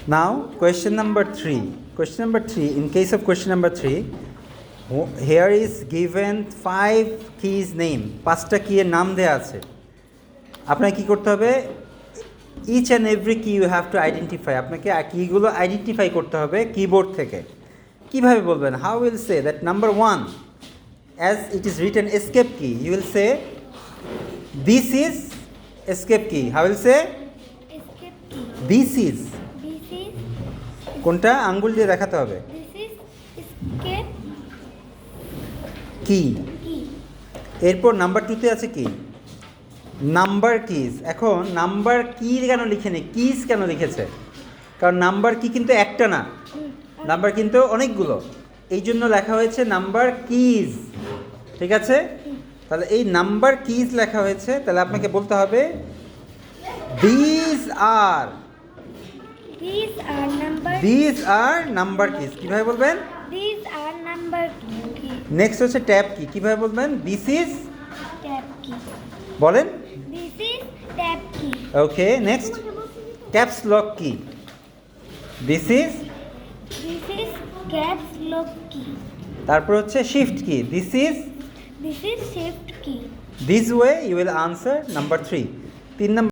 Now, question number 3. Question number 3, in case of question number 3, here is given 5 keys name. 5টা কি এর নাম দেয়া আছে। আপনাকে কি করতে হবে? Each and every key you have to identify. আপনাকে কিগুলো আইডেন্টিফাই করতে হবে কিবোর্ড থেকে। কিভাবে বলবেন? How will say that number 1, as it is written escape key, you will say this is escape key. How will say? Escape key. This is. This is. কোনটা আঙ্গুল দিয়ে দেখাতে হবে? This is escape কি। key. এরপর number 2 তে আছে কি? Number keys. এখন নাম্বার কি কেন লিখেনি, কিজ কেন লিখেছে? কারণ নাম্বার কি কিন্তু একটা না, নাম্বার কিন্তু অনেকগুলো, এই জন্য লেখা হয়েছে নাম্বার কিজ। ঠিক আছে, তাহলে এই নাম্বার কিজ লেখা হয়েছে, তাহলে আপনাকে বলতে হবে দিস আর These are number. Number keys. কীভাবে বলবেন? These are number key. Next হচ্ছে ট্যাব কি। কীভাবে বলবেন? This is. Tab key. বলেন। This is tab key. Okay, next caps lock key. This is. This is caps lock key. তারপর হচ্ছে shift key. This is. This is shift key. This way you will answer number 3। 3 number